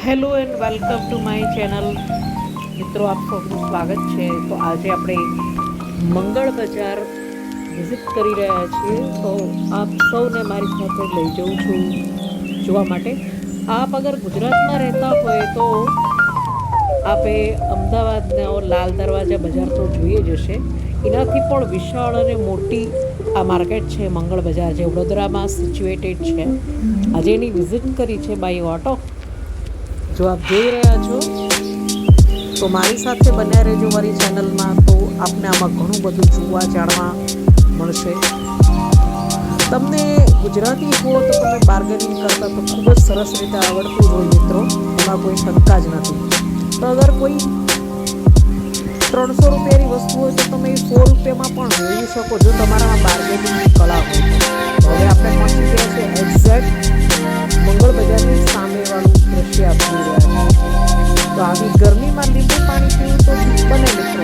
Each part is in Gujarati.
Hello and welcome to my channel. મિત્રો, આપ સૌનું સ્વાગત છે. તો આજે આપણે મંગળ બજાર વિઝિટ કરી રહ્યા છીએ. તો આપ સૌને મારી સાથે લઈ જઉં છું જોવા માટે. આપ અગર ગુજરાતમાં રહેતા હોય તો આપે અમદાવાદનો લાલ દરવાજા બજાર તો જોઈએ જ હશે. એનાથી પણ વિશાળ અને મોટી આ માર્કેટ છે મંગળ બજાર, જે વડોદરામાં સિચ્યુએટેડ છે. આજે એની વિઝિટ કરી છે બાય ઓટો. જો આપ જોઈ રહ્યા છો તો મારી સાથે બન્યા રહેજો મારી ચેનલમાં. તો આપને આમાં ઘણું બધું જોવા જાણવા મળશે. તમને ગુજરાતી હો તો તમે બાર્ગેનિંગ કરતા તો ખૂબ જ સરસ રીતે આવડતું જ હોય મિત્રો, એમાં કોઈ શંકા જ નથી. તો અગર કોઈ 300 રૂપિયાની વસ્તુ હોય તો તમે 100 રૂપિયામાં પણ મેળવી શકો જો તમારામાં બાર્ગેનિંગની કળા હોય તો. હવે આપણે પહોંચી ગયા છે એક્ઝેક્ટ મંગળ બજારની સામેવાળું દ્રશ્ય આપ જોઈ રહ્યા છો. તો આવી ગરમીમાં લીંબુ પાણી પીવું તો બને મિત્રો.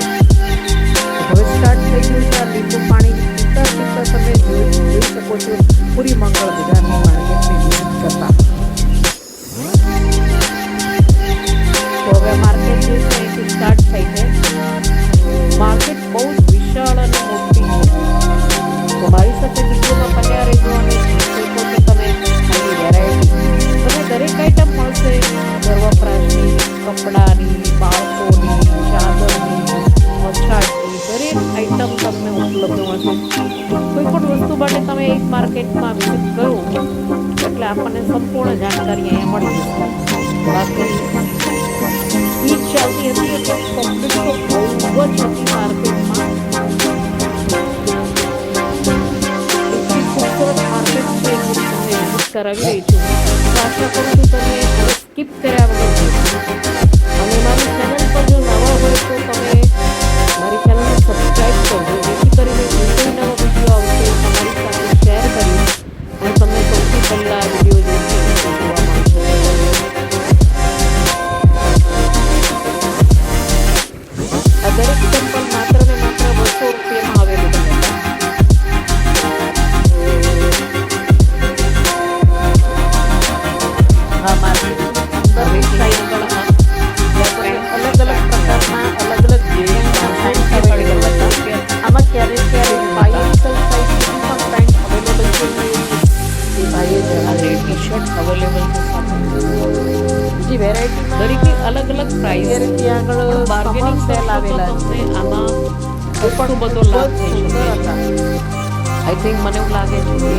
હવે સ્ટાર્ટ થઈ ગયું છે આ લીંબુ પાણી પીતા પીતા. તમે જોઈ શકો છો પૂરી મંગળ બજારની માર્કેટની વિઝિટ કરતા. તો હવે માર્કેટ જે છે એથી સ્ટાર્ટ થઈ છે. માર્કેટ બહુ જ વિશાળ અને મોટી છે. તો મારી સાથે વિડીયોમાં બન્યા રહેજો અને જોશો કે તમે એની વેરાયટી તમને દરેક આઈટમ મળશે. ઘર વપરાશની, કપડાની, બાળકોની, ચાદરની, છાટની દરેક આઈટમ તમને ઉપલબ્ધ મળશે. કોઈ પણ વસ્તુ માટે તમે એક માર્કેટમાં વિઝિટ કરો એટલે આપણને સંપૂર્ણ જાણકારી અહીંયા મળી જશે. બાકી ઈદ ચાલતી હતી એટલે પબ્લિક તો બહુ જ હતી માર્કેટમાં. એટલી ખૂબસૂરત માર્કેટ છે હું તમને વિઝિટ કરાવી રહી છું. તો આશા કરું છું તમે હવે સ્કીપ કર્યા વગર જોશો. અને મારી ચેનલ પર જો નવા હોય તો તમે મારી ચેનલને સબસ્ક્રાઈબ કરજો, જેથી કરીને જે કોઈ નવો વિડીયો આવશે તમારી સાથે શેર કરીશ અને તમને સૌથી પહેલાં આ વિડીયો જે છે એ જોવા મળશે. આ દરેક ચંપલ માત્ર ને માત્ર 200 રૂપિયામાં અવેલેબલ હતા. આ માર્કેટની અંદર સાઈઝ પણ અલગ અલગ પ્રકારના અલગ અલગ ડિઝાઇન અવેલેબલ હતા. આમાં ક્યારેક ક્યારેક 5XL સાઈઝ સુધી પણ પેન્ટ અવેલેબલ છે. એ ભાઈએ જણાવે ટી શર્ટ અવેલેબલ છે સાથે. બીજી વેરાયટીમાં દરેકની અલગ અલગ પ્રાઇસ ત્યાં આગળ બાર્ગેનિંગ સેલ આવેલા છે. આમાં એટલો બધો લાભ થઈ શકે. આઈ થિંક મને એવું લાગે છે કે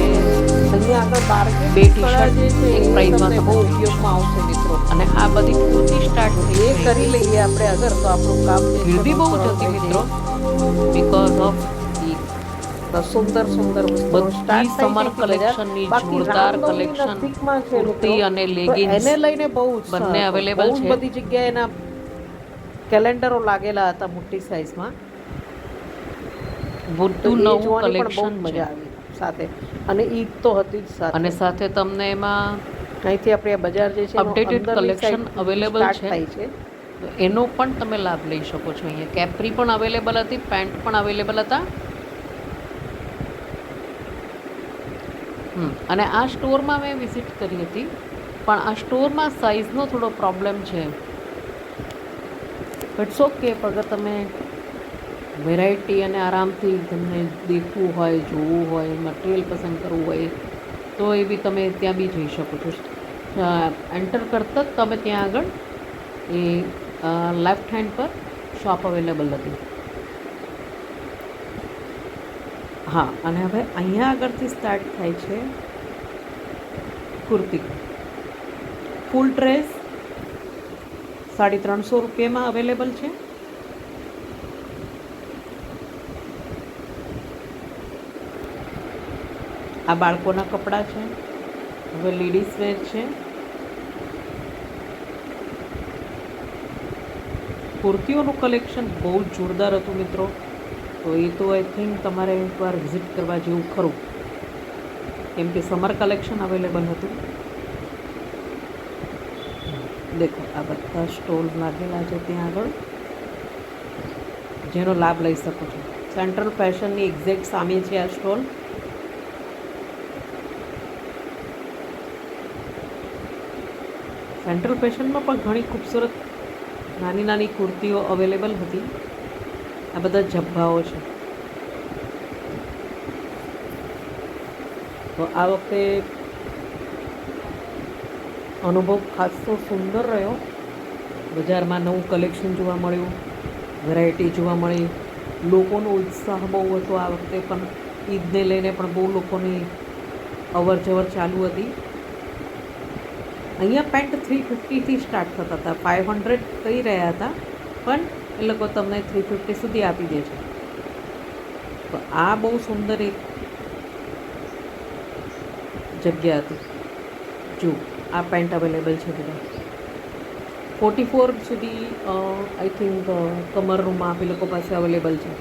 અહીંયા આગળ બાર્ગેન 2 ટી શર્ટ એક પ્રાઇસમાં બહુ ઉપયોગમાં આવશે મિત્રો. અને આ બધી કુર્તી સ્ટાર્ટ થઈ એ કરી લઈએ આપણે અગર તો આપણું કામ ભીડ બી બહુ જ હતી મિત્રો. બીકોઝ ઓફ સુંદર સુંદર બધી સમર કલેક્શનની જોરદાર કલેક્શન કુર્તી અને લેગિન્સ એને લઈને બહુ બંને અવેલેબલ છે. બધી જગ્યાએ એના કેલેન્ડરો લાગેલા હતા મોટી સાઈઝમાં. બધું નવું કલેક્શન મજા આવી સાથે. અને ઈદ તો હતી જ સાથે. અને સાથે તમને એમાં અહીંથી આપણે આ બજાર જે છે અપડેટેડ કલેક્શન અવેલેબલ છે. તો એનો પણ તમે લાભ લઈ શકો છો. અહીંયા કેપ્રી પણ અવેલેબલ હતી, પેન્ટ પણ અવેલેબલ હતા. અને આ સ્ટોરમાં મેં વિઝિટ કરી હતી, પણ આ સ્ટોરમાં સાઇઝનો થોડો પ્રોબ્લેમ છે. It's okay. અગર તમે વેરાયટી અને આરામથી તમને દેખવું હોય, જોવું હોય, મટીરિયલ પસંદ કરવું હોય તો એ બી તમે ત્યાં બી જઈ શકો છો. એન્ટર કરતાં જ તમે ત્યાં આગળ એ લેફ્ટ હેન્ડ પર શોપ અવેલેબલ હતી. હા, અને હવે અહીંયા આગળથી સ્ટાર્ટ થાય છે કુર્તી. ફૂલ ડ્રેસ 350 રૂપિયામાં અવેલેબલ છે. આ બાળકોના કપડાં છે. હવે લેડીઝ વેર છે. કુર્તીઓનું કલેક્શન બહુ જ જોરદાર હતું મિત્રો. તો એ તો આઈ થિંક તમારે એકવાર વિઝિટ કરવા જેવું ખરું, કેમ કે સમર કલેક્શન અવેલેબલ હતું. દેખો આ બધા સ્ટોલ લાગેલા છે ત્યાં આગળ, જેનો લાભ લઈ શકો છો. સેન્ટ્રલ ફેશનની એક્ઝેક્ટ સામે છે આ સ્ટોલ. સેન્ટ્રલ ફેશનમાં પણ ઘણી ખૂબસૂરત નાની નાની કુર્તીઓ અવેલેબલ હતી. આ બધા જબ્બાઓ છે. તો આ વખતે અનુભવ ખાસો સુંદર રહ્યો. બજારમાં નવું કલેક્શન જોવા મળ્યું, વેરાયટી જોવા મળી, લોકોનો ઉત્સાહ બહુ હતો. આ વખતે પણ ઈદને લઈને પણ બહુ લોકોની અવર જવર ચાલુ હતી. અહીંયા પેન્ટ 350થી સ્ટાર્ટ થતા હતા, 500 કહી રહ્યા હતા, પણ એ લોકો તમને 350 સુધી આપી દે છે. તો આ બહુ સુંદર એક જગ્યા હતી. જો આ પેન્ટ અવેલેબલ છે બધા 44 સુધી. આઈ થિંક કમરનું માપ એ લોકો પાસે અવેલેબલ છે.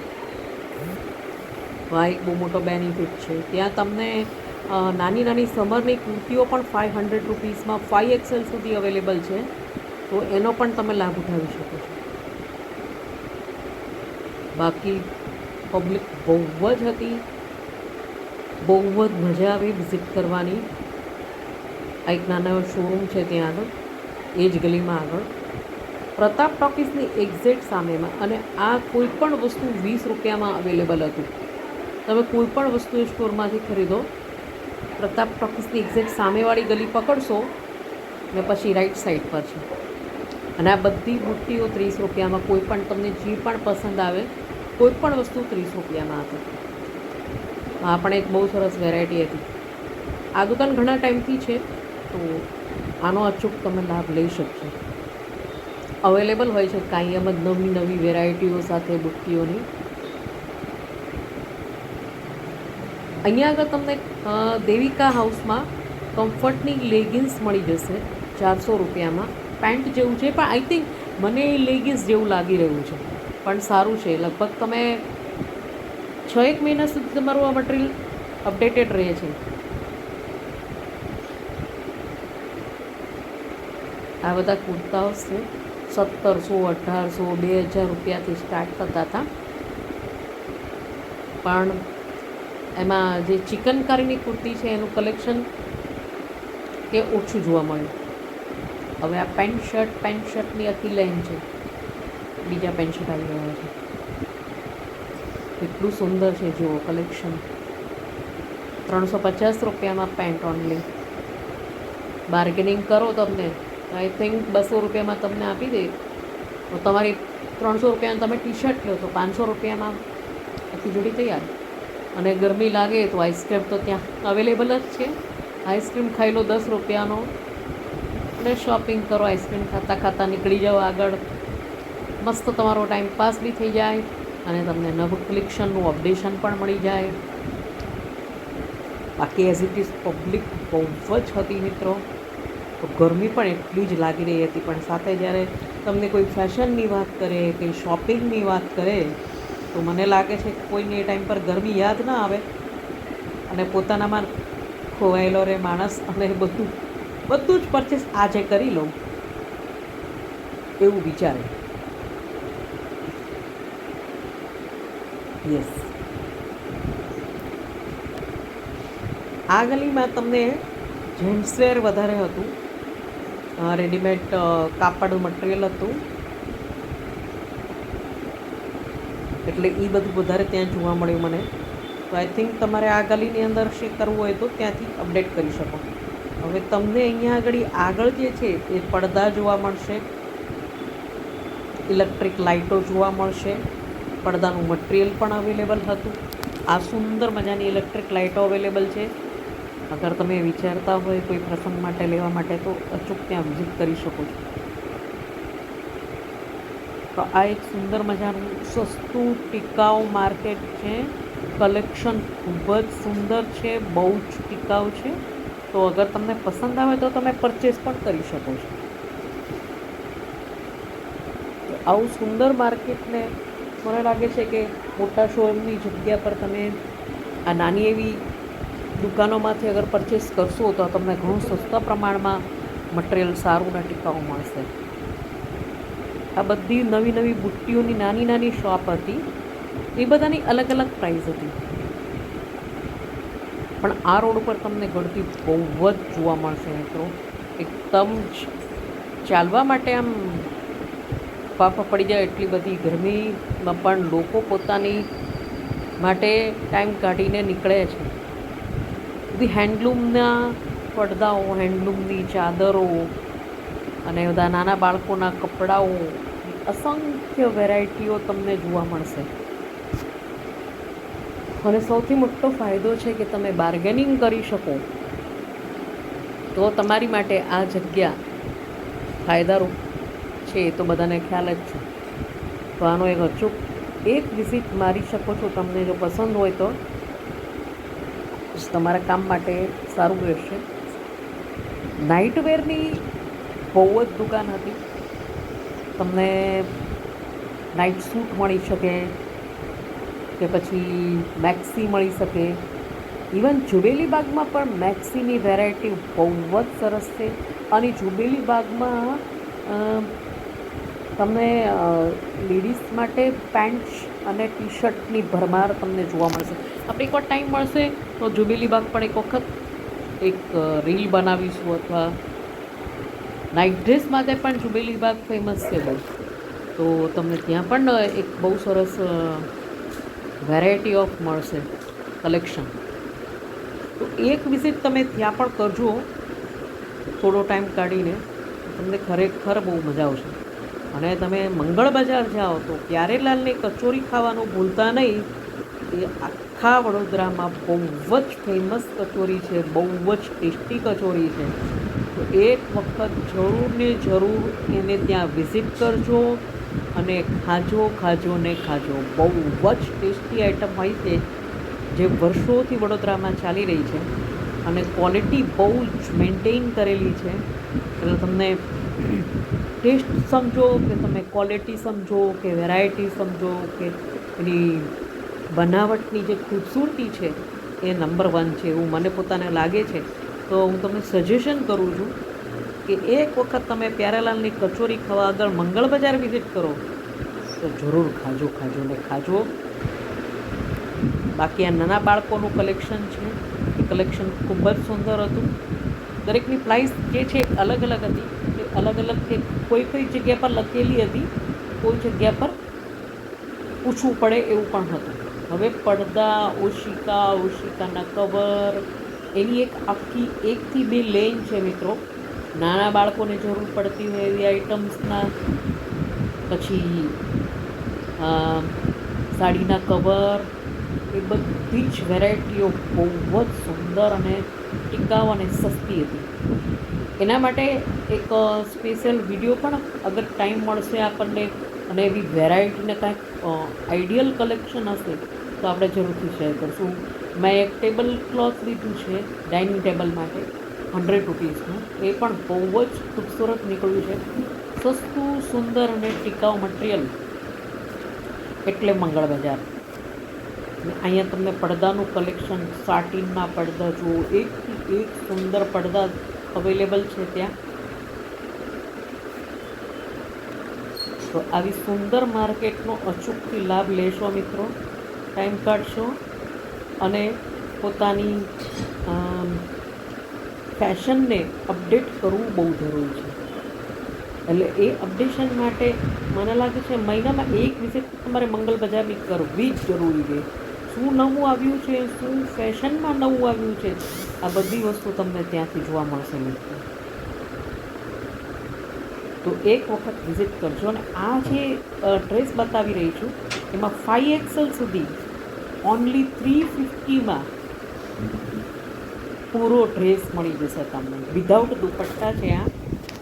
આ એક બહુ મોટો બેનિફિટ છે. ત્યાં તમને નાની નાની સમરની કુર્તીઓ પણ 500 રૂપીસમાં 5XL સુધી અવેલેબલ છે. તો એનો પણ તમે લાભ ઉઠાવી શકો છો. બાકી પબ્લિક બહુ જ હતી, બહુ જ મજા આવી વિઝિટ કરવાની. આ એક નાનો એવો શોરૂમ છે ત્યાં આગળ, એ જ ગલીમાં આગળ, પ્રતાપ ટોકીઝની એક્ઝેક્ટ સામેમાં. અને આ કોઈ પણ વસ્તુ 20 રૂપિયામાં અવેલેબલ હતું. તમે કોઈ પણ વસ્તુ એ સ્ટોરમાંથી ખરીદો, પ્રતાપ ટોકીઝની એક્ઝેક્ટ સામેવાળી ગલી પકડશો ને પછી રાઈટ સાઈડ પર છે. અને આ બધી બુટ્ટીઓ 30 રૂપિયામાં, કોઈ પણ તમને જે પણ પસંદ આવે કોઈ પણ વસ્તુ 30 રૂપિયામાં હતી. આ પણ એક બહુ સરસ વેરાયટી હતી. આ દુકાન ઘણા ટાઈમથી છે, તો આનો અચૂક તમે લાભ લઈ શકશો. અવેલેબલ હોય છે કાયમ જ નવી નવી વેરાયટીઓ સાથે બુટ્ટીઓની. અહીંયા આગળ તમને દેવિકા હાઉસમાં કમ્ફર્ટની લેગિન્સ મળી જશે 400 રૂપિયામાં. પેન્ટ જેવું છે, પણ આઈ થિંક મને એ લેગિન્સ જેવું લાગી રહ્યું છે, પણ સારું છે. લગભગ તમે 6-1 મહિના સુધી તમારું આ મટીરિયલ અપડેટેડ રહે છે. આ બધા કુર્તાઓ છે 1700, 1800, 2000 રૂપિયાથી સ્ટાર્ટ થતા હતા. પણ એમાં જે ચિકનકારીની કુર્તી છે એનું કલેક્શન એ ઓછું જોવા મળ્યું. હવે આ પેન્ટ શર્ટની આખી લાઈન છે. બીજા પેન્ટ શર્ટ આવી રહ્યા છે. એટલું સુંદર છે, જુઓ કલેક્શન. 350 રૂપિયામાં પેન્ટ ઓનલી. બાર્ગેનિંગ કરો તમને આઈ થિંક 200 રૂપિયામાં તમને આપી દે. તો તમારી 300 રૂપિયામાં તમે ટી શર્ટ લો તો 500 રૂપિયામાં આખી જોડી તૈયાર. અને ગરમી લાગે તો આઈસ્ક્રીમ તો ત્યાં અવેલેબલ જ છે. આઈસ્ક્રીમ ખાઈ લો 10 રૂપિયાનો અને શોપિંગ કરો. આઈસ્ક્રીમ ખાતા ખાતા નીકળી જાઓ આગળ. મસ્ત તમારો ટાઈમ પાસ બી થઈ જાય અને તમને નવું કલેક્શનનું અપડેશન પણ મળી જાય. બાકી એઝ ઇટ ઇઝ પબ્લિક બહુ જ હતી મિત્રો. તો ગરમી પણ એટલી જ લાગી રહી હતી. પણ સાથે જ્યારે તમને કોઈ ફેશનની વાત કરે, કંઈ શોપિંગની વાત કરે, તો મને લાગે છે કે કોઈને એ ટાઈમ પર ગરમી યાદ ના આવે અને પોતાનામાં ખોવાયેલો રહે માણસ અને બધું જ પરચેસ આજે કરી લઉં એવું વિચારે. યસ, આ ગલીમાં તમને જેન્ટ્સવેર વધારે હતું. રેડીમેડ કાપડ મટીરિયલ હતું, એટલે એ બધું વધારે ત્યાં જોવા મળ્યું મને. તો આઈ થિંક તમારે આ ગલીની અંદર શેર કરવું હોય તો ત્યાંથી અપડેટ કરી શકો. હવે તમને અહીંયા આગળ જે છે એ પડદા જોવા મળશે, ઇલેક્ટ્રિક લાઇટો જોવા મળશે, પડદાનું મટીરિયલ પણ અવેલેબલ હતું. આ સુંદર મજાની ઇલેક્ટ્રિક લાઇટો અવેલેબલ છે. અગર તમે વિચારતા હોય કોઈ પ્રસંગ માટે લેવા માટે તો અચૂક ત્યાં વિઝિટ કરી શકો છો. તો આ એક સુંદર મજાનું સસ્તું ટીકાઉ માર્કેટ છે. કલેક્શન ખૂબ જ સુંદર છે, બહુ જ ટીકાઉ છે. તો અગર તમને પસંદ આવે તો તમે પરચેસ પણ કરી શકો છો. આવું સુંદર માર્કેટને મને લાગે છે કે મોટા શોરૂમની જગ્યા પર તમે આ નાની એવી દુકાનોમાંથી અગર પરચેસ કરશો તો તમને ઘણું સસ્તા પ્રમાણમાં મટીરિયલ સારું અને ટીકાઉ મળશે. આ બધી નવી નવી બુટ્ટીઓની નાની નાની શોપ હતી. એ બધાની અલગ અલગ પ્રાઇસ હતી. પણ આ રોડ ઉપર તમને ગળતી બહુ જ જોવા મળશે મિત્રો. એકદમ જ ચાલવા માટે આમ ફાફા પડી જાય એટલી બધી ગરમીમાં પણ લોકો પોતાની માટે ટાઈમ કાઢીને નીકળે છે. બધી હેન્ડલૂમના પડદાઓ, હેન્ડલૂમની ચાદરો અને બધા નાના બાળકોના કપડાઓ, અસંખ્ય વેરાયટીઓ તમને જોવા મળશે. અને સૌથી મોટો ફાયદો છે કે તમે બાર્ગેનિંગ કરી શકો, તો તમારી માટે આ જગ્યા ફાયદારૂપ છે, એ તો બધાને ખ્યાલ જ છે. તો આનો એક અચૂક એક વિઝિટ મારી શકો છો. તમને જો પસંદ હોય તો તમારા કામ માટે સારું રહેશે. નાઇટવેરની બહુ જ દુકાન હતી. તમને નાઇટ સૂટ મળી શકે કે પછી મેક્સી મળી શકે. ઇવન જુબેલી બાગમાં પણ મેક્સીની વેરાયટી બહુ જ સરસ છે. અને જુબેલી બાગમાં તમને લેડીઝ માટે પેન્ટ અને ટી શર્ટની ભરમાર તમને જોવા મળશે. આપણે એકવાર ટાઈમ મળશે તો જુબેલી બાગ પણ એક વખત એક રીલ બનાવીશું, અથવા નાઇટ ડ્રેસ માટે પણ જુબેલી બાગ ફેમસ છે બહુ. તો તમને ત્યાં પણ એક બહુ સરસ વેરાયટી ઓફ મળશે કલેક્શન. તો એક વિઝિટ તમે ત્યાં પણ કરજો થોડો ટાઈમ કાઢીને, તમને ખરેખર બહુ મજા આવશે. અને તમે મંગળ બજાર જાઓ તો પ્યારેલાલની કચોરી ખાવાનું ભૂલતા નહીં. એ આખા વડોદરામાં બહુ જ ફેમસ કચોરી છે, બહુ જ ટેસ્ટી કચોરી છે. તો એક વખત જરૂર ને જરૂર એને ત્યાં વિઝિટ કરજો અને ખાજો ને ખાજો. બહુ જ ટેસ્ટી આઈટમ હોય છે, જે વર્ષોથી વડોદરામાં ચાલી રહી છે અને ક્વોલિટી બહુ જ મેન્ટેન કરેલી છે. એટલે તમને ટેસ્ટ સમજો કે તમે ક્વોલિટી સમજો કે વેરાયટી સમજો કે એની બનાવટની જે ખૂબસૂરતી છે એ નંબર 1 છે એવું મને પોતાને લાગે છે. તો હું તમને સજેશન કરું છું કે એક વખત તમે પ્યારેલાલની કચોરી ખાવા આગળ મંગળ બજાર વિઝિટ કરો તો જરૂર ખાજો ને ખાજો. બાકી આ નાના બાળકોનું કલેક્શન છે, એ કલેક્શન ખૂબ જ સુંદર હતું. દરેકની પ્રાઇસ જે છે અલગ અલગ હતી. એ અલગ અલગ કે કોઈ જગ્યા પર લખેલી હતી, કોઈ જગ્યા પર પૂછવું પડે એવું પણ હતું. હવે પડદા, ઓશિકાના કવર, એની એક આખી 1 થી 2 લેન છે મિત્રો. નાના બાળકોને જરૂર પડતી હોય એવી આઇટમ્સના, પછી સાડીના કવર, એ બધી જ વેરાયટીઓ બહુ જ સુંદર અને ટિકાઉ અને સસ્તી હતી. એના માટે એક સ્પેશિયલ વિડીયો પણ અગર ટાઈમ મળશે આપણને અને એવી વેરાયટીને કાંઈક આઈડિયલ કલેક્શન હશે તો આપણે જરૂરથી શેર કરીશું. મેં એક ટેબલ ક્લોથ લીધું છે ડાઇનિંગ ટેબલ માટે 100 રૂપીસનું. એ પણ બહુ જ ખૂબસૂરત નીકળ્યું છે. સસ્તું, સુંદર અને ટિકાઉ મટીરિયલ એટલે મંગળ બજાર. અહીંયા તમને પડદાનું કલેક્શન, સાટિનના પડદા જુઓ, એકથી એક સુંદર પડદા અવેલેબલ છે ત્યાં. તો આવી સુંદર માર્કેટનો અચૂકથી લાભ લેશો મિત્રો, ટાઈમ કાઢશો અને પોતાની ફેશનને અપડેટ કરવું બહુ જરૂરી છે. એટલે એ અપડેશન માટે મને લાગે છે મહિનામાં એક વિઝિટ તમારે મંગળ બજારની કરવી જ જરૂરી છે. શું નવું આવ્યું છે, શું ફેશનમાં નવું આવ્યું છે, આ બધી વસ્તુ તમને ત્યાંથી જોવા મળશે મિત્રો. તો એક વખત વિઝિટ કરજો. અને આ જે ડ્રેસ બતાવી રહી છું એમાં 5XL સુધી ઓનલી 350માં પૂરો ડ્રેસ મળી જશે તમને, વિધાઉટ દુપટ્ટા છે આ.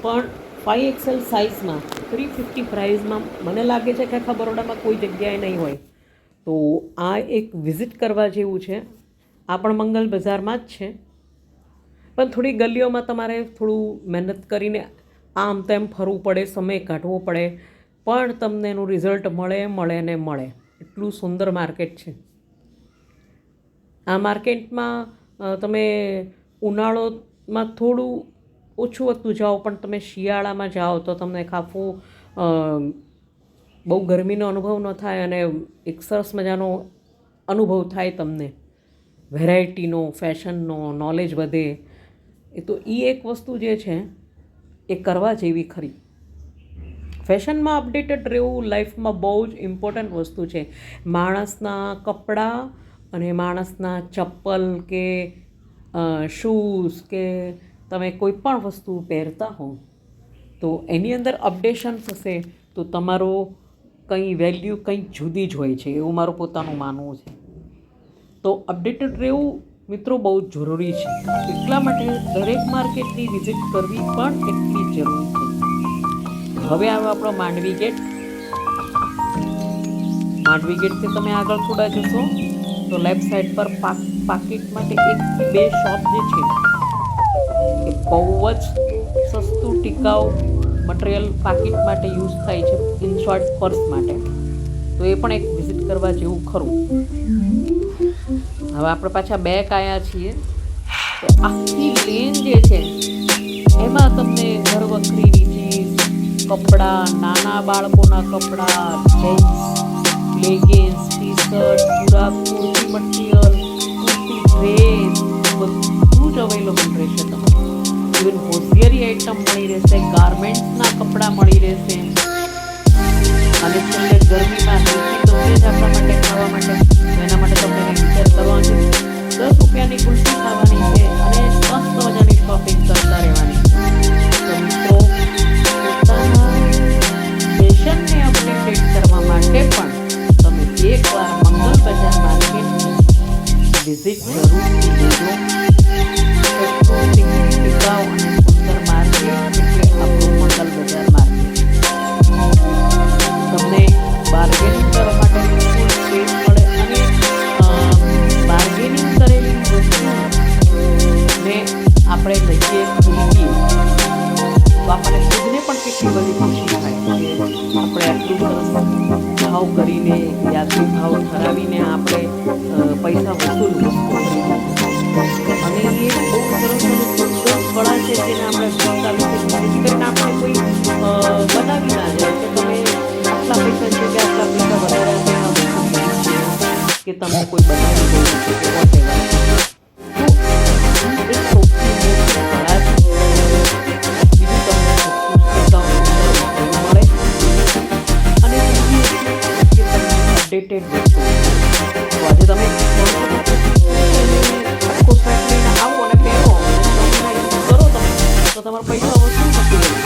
પણ 5XL સાઇઝમાં 350 પ્રાઇઝમાં મને લાગે છે કે આખા બરોડામાં કોઈ જગ્યાએ નહીં હોય. તો આ એક વિઝિટ કરવા જેવું છે. આ પણ મંગલ બજારમાં જ છે, પણ થોડી ગલીઓમાં તમારે થોડું મહેનત કરીને આમ તેમ ફરવું પડે, સમય કાઢવો પડે, પણ તમને એનું રિઝલ્ટ મળે. એટલું સુંદર માર્કેટ છે. આ માર્કેટમાં તમે ઉનાળોમાં થોડું ઓછું વધતું જાઓ, પણ તમે શિયાળામાં જાઓ તો તમને ખાફું બહુ ગરમીનો અનુભવ ન થાય અને એક સરસ મજાનો અનુભવ થાય તમને. વેરાયટીનો, ફેશનનો નોલેજ વધે. એ તો એ એક વસ્તુ જે છે એ કરવા જેવી ખરી. ફેશનમાં અપડેટેડ રહેવું લાઈફમાં બહુ જ ઇમ્પોર્ટન્ટ વસ્તુ છે. માણસના કપડાં અને માણસના ચપ્પલ કે શૂઝ કે તમે કોઈ પણ વસ્તુ પહેરતા હો તો એની અંદર અપડેશન થશે તો તમારો કંઈ વેલ્યુ કંઈક જુદી જ હોય છે, એવું મારું પોતાનું માનવું છે. તો અપડેટેડ રહેવું મિત્રો બહુ જ જરૂરી છે. એટલા માટે દરેક માર્કેટની વિઝિટ કરવી પણ એટલી જ જરૂરી છે. હવે આવે આપણો માંડવી ગેટ. માંડવી ગેટથી તમે આગળ થોડા જશો તો લેફ્ટ સાઈડ પર પાકીટ માટે 1 થી 2 શોપ જે છે એ બહુ જ સસ્તું ટીકાઉ મટીરિયલ પાકીટ માટે યુઝ થાય છે, ઇન શોર્ટ પર્સ માટે. તો એ પણ એક વિઝિટ કરવા જેવું ખરું. હવે આપણે પાછા બેક આવ્યા છીએ તો આખી લેન જે છે એમાં તમને ઘરવખરીની ચીજ, કપડાં, નાના બાળકોના કપડાં, જેન્ટ્સ લેગિન્સ, ટી શર્ટ, પૂરા કુર્તી મટીરિયલ, કુર્તી ડ્રેસ બધું જ અવેલેબલ રહેશે તમને. ઇવન હોશિયારી આઇટમ મળી રહેશે, ગાર્મેન્ટ્સના કપડાં મળી રહેશે. અને છેલ્લે ગરમીમાં હેલ્થી તો છે જ આપણા માટે ખાવા માટે, એના માટે તમને વિચાર કરવાનો છે. 10 રૂપિયાની કુલ્ફી ખાવાની છે અને મસ્ત મજાની શોપિંગ કરતા રહેવાની છે. તો મિત્રો પોતાના ફેશનને અપડેટ કરવા માટે પણ તમે એકવાર મંગલ બજાર માર્કેટ વિઝિટ જરૂરથી લેજો. ટીકાઉ અને સુંદર માર્કેટ એટલે આપણું મંગલ બજાર માર્કેટ. તમને બાર્ગેનિંગ કરવા માટેની ફૂલ સ્પેસ મળે અને બાર્ગેનિંગ કરેલી વસ્તુને આપણે લઈએ ખરીદીએ તો આપણને ખુદને પણ કેટલી બધી ખુશી થાય કે આપણે આટલું સરસ ભાવ કરીને યાત્રી ભાવ ઠરાવીને આપણે પૈસા વસૂલ વસ્તુ ખરીદી. અને એ બહુ સરસ અને સુંદર કળા છે જેને આપણે જેથી કરીને આપણે કોઈ બનાવી ના જાય કે તમે આટલા પૈસા છે કે આટલા પૈસા વધારે કે તમને કોઈ બનાવી ગયું છે કે વોટેવર. તો એક સૌથી મોટી કળા છે. બીજું તમને મળે અને અપડેટેડ વસ્તુ. તો આજે તમે આખો સેટ લઈને આવો અને પહેરો કરો તમે તો તમારા પૈસા વસૂલ નથી રહેવું.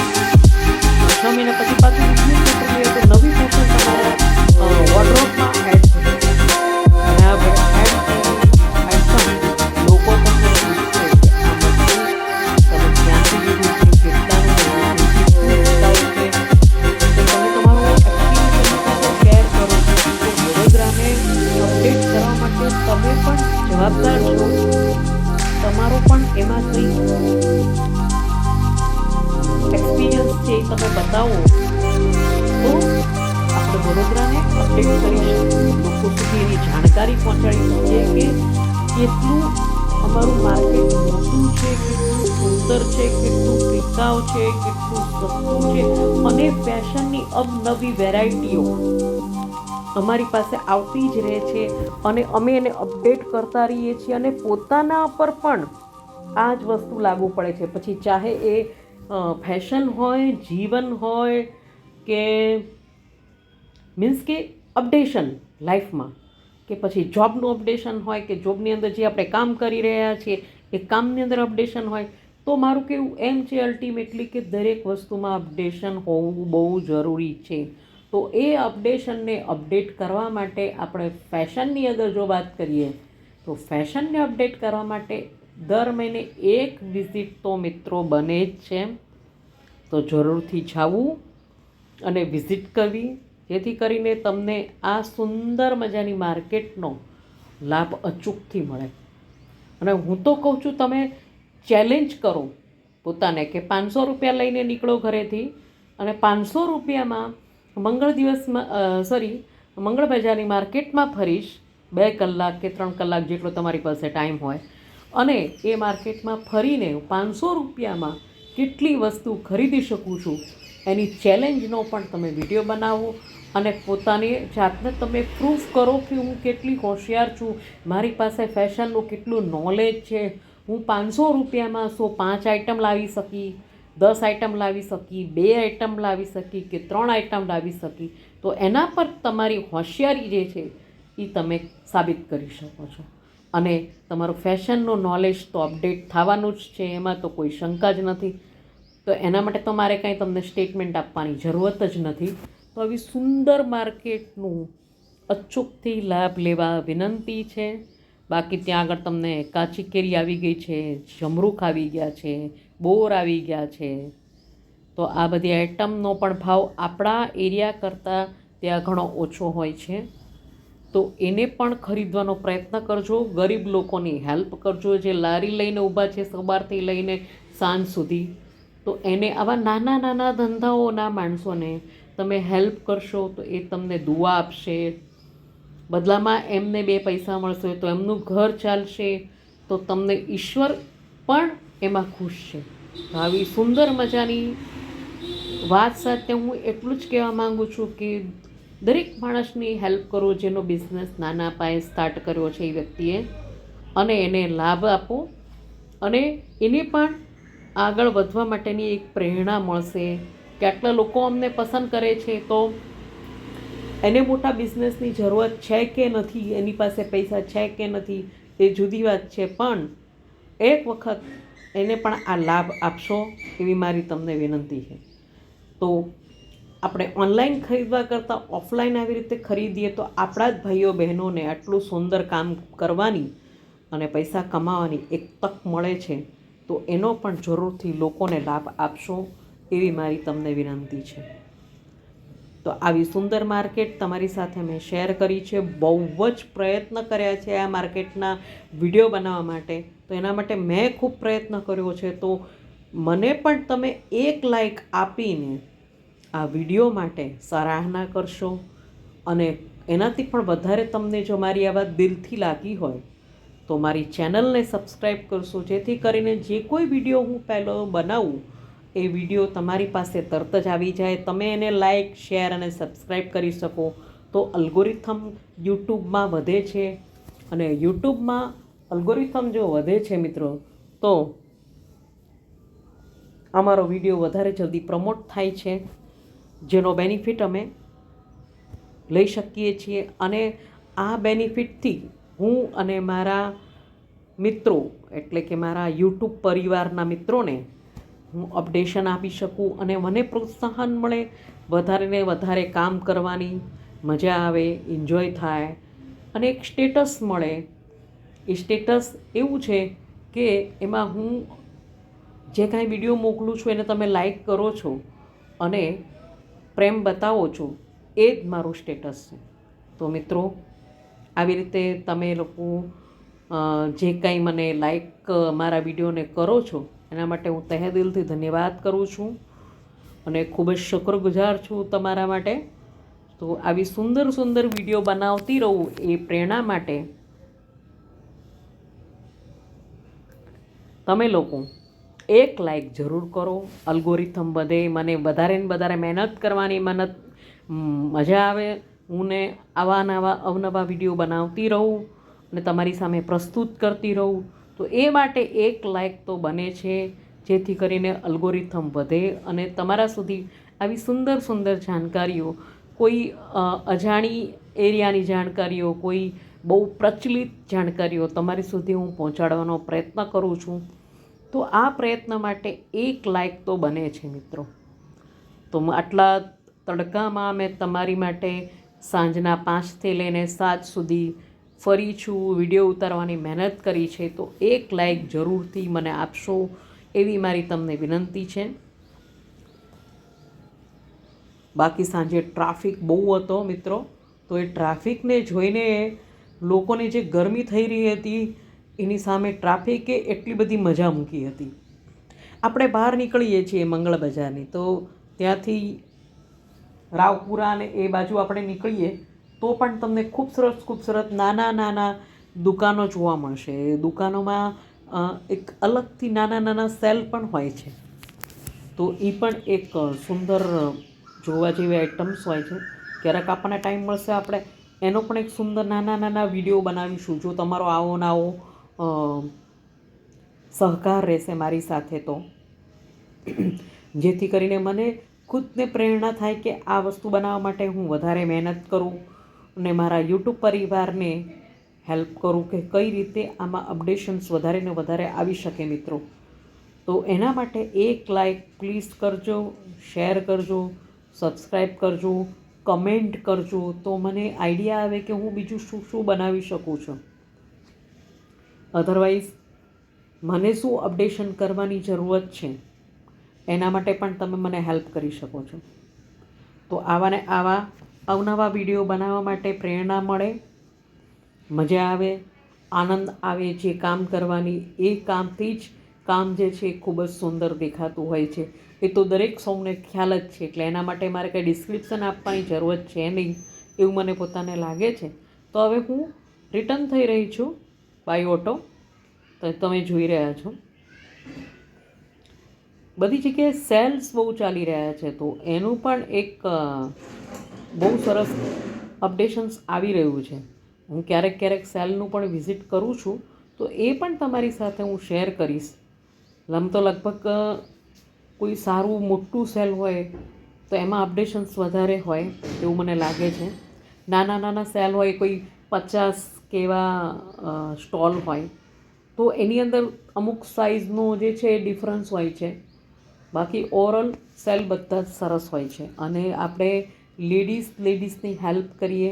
6 મહિના પછી પાછું તો નવી ફેશન તમારા વોર્ડરોબમાં એડ થશે. અને આ ફેશન લોકો તમને પૂછશે કે આ બધું તમે ક્યાંથી લીધું છે, કેટલાનું લીધું છે, તમે તમારો એક્સપિરિયન્સ શેર કરો છો. તો વડોદરાને અપડેટ કરવા માટે તમે પણ જવાબદાર છો. તમારો પણ એમાં કંઈ એક્સપિરિયન્સ છે એ તમે બતાવો તો આપણે વડોદરાને અપડેટ કરી શકીએ. લોકો સુધી એની જાણકારી પહોંચાડી શકીએ કે કેટલું અમારું માર્કેટ મોટું છે, કેટલું સુંદર છે, કેટલું ટીકાઉ છે, કેટલું સસ્તું છે અને ફેશનની અવનવી વેરાયટીઓ અમારી પાસે આવતી જ રહે છે અને અમે એને અપડેટ કરતા રહીએ છીએ. અને પોતાના પર પણ આ જ વસ્તુ લાગુ પડે છે. પછી ચાહે એ ફેશન હોય, જીવન હોય કે મીન્સ કે અપડેશન લાઈફમાં, કે પછી જોબનું અપડેશન હોય કે જોબની અંદર જે આપણે કામ કરી રહ્યા છીએ એ કામની અંદર અપડેશન હોય. તો મારું કહેવું એમ છે અલ્ટિમેટલી કે દરેક વસ્તુમાં અપડેશન હોવું બહુ જરૂરી છે. તો એ અપડેશનને અપડેટ કરવા માટે આપણે ફેશનની અંદર જો વાત કરીએ તો ફેશનને અપડેટ કરવા માટે દર મહિને એક વિઝિટ તો મિત્રો બને જ છે. તો જરૂરથી જવું અને વિઝિટ કરવી જેથી કરીને તમને આ સુંદર મજાની માર્કેટનો લાભ અચૂકથી મળે. અને હું તો કહું છું તમે ચેલેન્જ કરો પોતાને કે 500 રૂપિયા લઈને નીકળો ઘરેથી અને 500 રૂપિયામાં મંગળ બજારની માર્કેટમાં ફરીશ 2 કલાક કે 3 કલાક જેટલો તમારી પાસે ટાઈમ હોય અને એ માર્કેટમાં ફરીને 500 રૂપિયામાં કેટલી વસ્તુ ખરીદી શકું છું એની ચેલેન્જનો પણ તમે વિડીયો બનાવો અને પોતાની જાતને તમે પ્રૂફ કરો કે હું કેટલી હોશિયાર છું, મારી પાસે ફેશનનું કેટલું નોલેજ છે, હું 500 રૂપિયામાં 5 આઇટમ લાવી શકી, 10 આઈટમ લાવી શકી, 2 આઈટમ લાવી શકી કે 3 આઈટમ લાવી શકી, તો એના પર તમારી હોશિયારી જે છે એ તમે સાબિત કરી શકો છો. અને તમારું ફેશનનું નોલેજ તો અપડેટ થવાનું જ છે, એમાં તો કોઈ શંકા જ નથી. તો એના માટે તો મારે કાંઈ તમને સ્ટેટમેન્ટ આપવાની જરૂરત જ નથી. તો આવી સુંદર માર્કેટનું અચૂકથી લાભ લેવા વિનંતી છે. બાકી ત્યાં આગળ તમને કાચી કેરી આવી ગઈ છે, જમરૂખ આવી ગયા છે, બોર આવી ગયા છે. તો આ બધી આઇટમનો પણ ભાવ આપણા એરિયા કરતાં ત્યાં ઘણો ઓછો હોય છે. તો એને પણ ખરીદવાનો પ્રયત્ન કરજો. ગરીબ લોકોની હેલ્પ કરજો, જે લારી લઈને ઊભા છે સવારથી લઈને સાંજ સુધી. તો એને આવા નાના નાના ધંધાઓના માણસોને તમે હેલ્પ કરશો તો એ તમને દુઆ આપશે. બદલામાં એમને 2 પૈસા મળશે તો એમનું ઘર ચાલશે. તો તમને ઈશ્વર પણ એમાં ખુશ છે. તો આવી સુંદર મજાની વાત સાથે હું એટલું જ કહેવા માગું છું કે દરેક માણસની હેલ્પ કરો જેનો બિઝનેસ નાના પાયે સ્ટાર્ટ કર્યો છે એ વ્યક્તિએ, અને એને લાભ આપો. અને એને પણ આગળ વધવા માટેની એક પ્રેરણા મળશે કે આટલા લોકો અમને પસંદ કરે છે તો એને મોટા બિઝનેસની જરૂરત છે કે નથી, એની પાસે પૈસા છે કે નથી એ જુદી વાત છે, પણ એક વખત એને પણ આ લાભ આપશો એવી મારી તમને વિનંતી છે. તો આપણે ઓનલાઈન ખરીદવા કરતાં ઓફલાઈન આવી રીતે ખરીદીએ તો આપણા જ ભાઈઓ બહેનોને આટલું સુંદર કામ કરવાની અને પૈસા કમાવાની એક તક મળે છે. તો એનો પણ જરૂરથી લોકોને લાભ આપશો એવી મારી તમને વિનંતી છે. તો આવી સુંદર માર્કેટ તમારી સાથે મેં શેર કરી છે. બહુ જ પ્રયત્ન કર્યા છે આ માર્કેટના વિડીયો બનાવવા માટે. તો એના માટે મેં ખૂબ પ્રયત્ન કર્યો છે. તો મને પણ તમે 1 લાઈક આપીને આ વિડીયો માટે સરાહના કરશો. અને એનાથી પણ વધારે તમને જો મારી આ વાત દિલથી લાગી હોય તો મારી ચેનલને સબસ્ક્રાઈબ કરશો, જેથી કરીને જે કોઈ વિડીયો હું પહેલો બનાવું એ વિડીયો તમારી પાસે તરત જ આવી જાય. તમે એને લાઈક, શેર અને સબસ્ક્રાઈબ કરી શકો તો અલ્ગોરિથમ યુટ્યુબમાં વધે છે. અને યુટ્યુબમાં અલ્ગોરિથમ જો વધે છે મિત્રો, તો અમારો વિડીયો વધારે જલ્દી પ્રમોટ થાય છે, જેનો બેનિફિટ અમે લઈ શકીએ છીએ. અને આ બેનિફિટથી હું અને મારા મિત્રો એટલે કે મારા યુટ્યુબ પરિવારના મિત્રોને હું અપડેશન આપી શકું અને મને પ્રોત્સાહન મળે, વધારે ને વધારે કામ કરવાની મજા આવે, એન્જોય થાય અને એક સ્ટેટસ મળે. એ સ્ટેટસ એવું છે કે એમાં હું જે કાંઈ વિડીયો મોકલું છું એને તમે લાઈક કરો છો અને પ્રેમ બતાવો છો, એ જ મારું સ્ટેટસ છે. તો મિત્રો આવી રીતે તમે લોકો જે કાંઈ મને લાઈક મારા વિડીયોને કરો છો એના માટે હું તહે દિલથી ધન્યવાદ કરું છું અને ખૂબ જ શુક્રગુજાર છું તમારા માટે. તો આવી સુંદર સુંદર વિડીયો બનાવતી રહું એ પ્રેરણા માટે તમે લોકો 1 લાઈક જરૂર કરો. અલ્ગોરિથમ વધે, મને વધારે ને વધારે મહેનત કરવાની મજા આવે. હું ને આવા નવા અવનવા વિડીયો બનાવતી રહું અને તમારી સામે પ્રસ્તુત કરતી રહું. તો એ માટે 1 લાઈક તો બને છે, જેથી કરીને અલ્ગોરિથમ વધે અને તમારા સુધી આવી સુંદર સુંદર જાણકારીઓ, કોઈ અજાણી એરિયાની જાણકારીઓ, કોઈ બહુ પ્રચલિત જાણકારીઓ તમારી સુધી હું પહોંચાડવાનો પ્રયત્ન કરું છું. તો આ પ્રયત્ન માટે 1 લાઈક તો બને છે મિત્રો. તો આટલા તડકામાં મેં તમારી માટે સાંજના 5થી લઈને 7 સુધી ફરી છું, વિડીયો ઉતારવાની મહેનત કરી છે. તો 1 લાઈક જરૂરથી મને આપશો એવી મારી તમને વિનંતી છે. બાકી સાંજે ટ્રાફિક બહુ હતો મિત્રો, તો એ ટ્રાફિકને જોઈને લોકોને જે ગરમી થઈ રહી હતી એની સામે ટ્રાફિકે એટલી બધી મજા મૂકી હતી. આપણે બહાર નીકળીએ છીએ મંગળ બજારની, તો ત્યાંથી રાવપુરા અને એ બાજુ આપણે નીકળીએ તો પણ તમને ખૂબસૂરત નાના નાના દુકાનો જોવા મળશે. એ દુકાનોમાં એક અલગથી નાના નાના સેલ પણ હોય છે. તો એ પણ એક સુંદર જોવા જેવી આઇટમ્સ હોય છે. ક્યારેક આપણને ટાઈમ મળશે આપણે એનો પણ એક સુંદર નાના નાના વિડીયો બનાવીશું. જો તમારો આવો ને આવો સહકાર રહેશે મારી સાથે તો જેથી કરીને મને ખુદને પ્રેરણા થાય કે આ વસ્તુ બનાવવા માટે હું વધારે મહેનત કરું અને મારા યુટ્યુબ પરિવારને હેલ્પ કરું કે કઈ રીતે આમાં અપડેશન્સ વધારે ને વધારે આવી શકે મિત્રો. તો એના માટે એક લાઈક પ્લીઝ કરજો, શેર કરજો, સબસ્ક્રાઈબ કરજો, કમેન્ટ કરજો, તો મને આઈડિયા આવે કે હું બીજું શું શું બનાવી શકું છું. અધરવાઇઝ મને શું અપડેશન કરવાની જરૂરત છે એના માટે પણ તમે મને હેલ્પ કરી શકો છો. તો આવા ને આવા અવનવા વિડીયો બનાવવા માટે પ્રેરણા મળે, મજા આવે, આનંદ આવે જે કામ કરવાની, એ કામથી જ કામ જે છે એ ખૂબ જ સુંદર દેખાતું હોય છે. એ તો દરેક સૌને ખ્યાલ જ છે, એટલે એના માટે મારે કંઈ ડિસ્ક્રિપ્શન આપવાની જરૂરત છે નહીં એવું મને પોતાને લાગે છે. તો હવે હું રિટર્ન થઈ રહી છું બાય ઓટો. તો તમે જોઈ રહ્યા છો બધી જગ્યાએ સેલ્સ બહુ ચાલી રહ્યા છે, તો એનું પણ એક બહુ સરસ અપડેશન્સ આવી રહ્યું છે. હું ક્યારેક ક્યારેક સેલનું પણ વિઝિટ કરું છું, તો એ પણ તમારી સાથે હું શેર કરીશ. તો લગભગ કોઈ સારું મોટું સેલ હોય તો એમાં અપડેશન્સ વધારે હોય એવું મને લાગે છે. નાના નાના સેલ હોય, કોઈ 50 કે એવા સ્ટોલ હોય, તો એની અંદર અમુક સાઇઝનો જે છે એ ડિફરન્સ હોય છે. બાકી ઓવરઓલ સેલ બધા જ સરસ હોય છે. અને આપણે લેડીઝની હેલ્પ કરીએ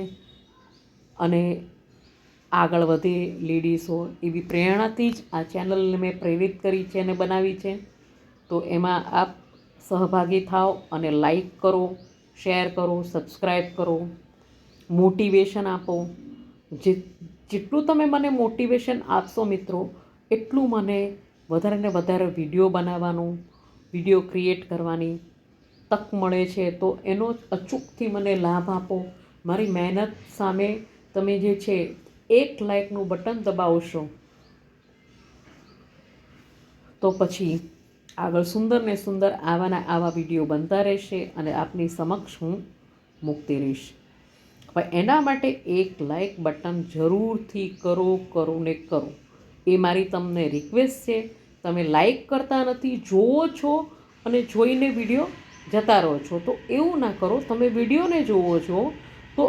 અને આગળ વધે લેડીઝો, એવી પ્રેરણાથી જ આ ચેનલને મેં પ્રેરિત કરી છે અને બનાવી છે. તો એમાં આપ સહભાગી થાઓ અને લાઈક કરો, શેર કરો, સબસ્ક્રાઈબ કરો, મોટિવેશન આપો. જેટલું તમે મને મોટિવેશન આપશો મિત્રો, એટલું મને વધારે ને વધારે વિડીયો બનાવવાનું, વિડીયો ક્રિએટ કરવાની તક મળે છે. તો એનો અચૂકથી મને લાભ આપો. મારી મહેનત સામે તમે જે છે એક લાઇકનું બટન દબાવશો તો પછી આગળ સુંદર ને સુંદર આવાના આવા વિડીયો બનતા રહેશે અને આપની સમક્ષ હું મૂકતી રહીશ. હવે એના માટે એક લાઇક બટન જરૂરથી કરો ને કરો, એ મારી તમને રિક્વેસ્ટ છે. તમે લાઈક કરતા નથી, જોવો છો અને જોઈને વિડીયો જતા રહો છો, તો એવું ના કરો. તમે વિડીયોને જોવો છો તો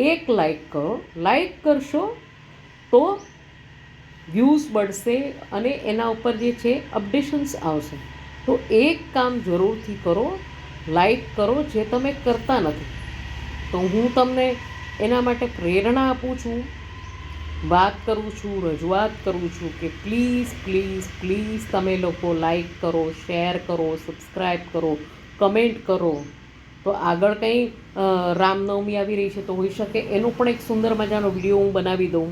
એક લાઈક કરો. લાઈક કરશો તો વ્યૂઝ बढ़શે અને એના ઉપર જે છે અપડેશન્સ આવશે. તો એક કામ જરૂરથી કરો, લાઈક કરો, જે તમે કરતા નથી. તો હું તમને એના માટે પ્રેરણા આપું છું, વાત કરું છું, રજૂઆત કરું છું કે પ્લીઝ પ્લીઝ પ્લીઝ તમે લોકો લાઈક કરો, શેર કરો, સબસ્ક્રાઈબ કરો, કમેન્ટ કરો. તો આગળ કંઈ રામનવમી આવી રહી છે, તો હોઈ શકે એનો પણ એક સુંદર મજાનો વિડીયો હું બનાવી દઉં.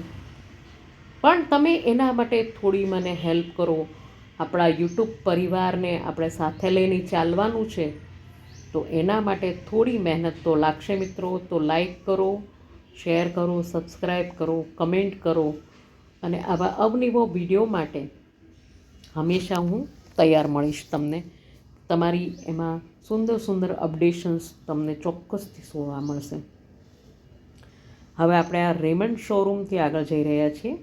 પણ તમે એના માટે થોડી મને હેલ્પ કરો. આપણા યુટ્યુબ પરિવારને આપણે સાથે લઈને ચાલવાનું છે, તો એના માટે થોડી મહેનત તો લાગશે મિત્રો. તો લાઈક કરો, શેર કરો, સબસ્ક્રાઈબ કરો, કમેન્ટ કરો. અને આવા અવનવો વિડીયો માટે હંમેશા હું તૈયાર મળીશ તમને. તમારી એમાં સુંદર સુંદર અપડેશન્સ તમને ચોક્કસથી જોવા મળશે. હવે આપણે આ રેમન્ડ શોરૂમથી આગળ જઈ રહ્યા છીએ.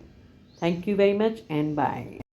Thank you very much and by.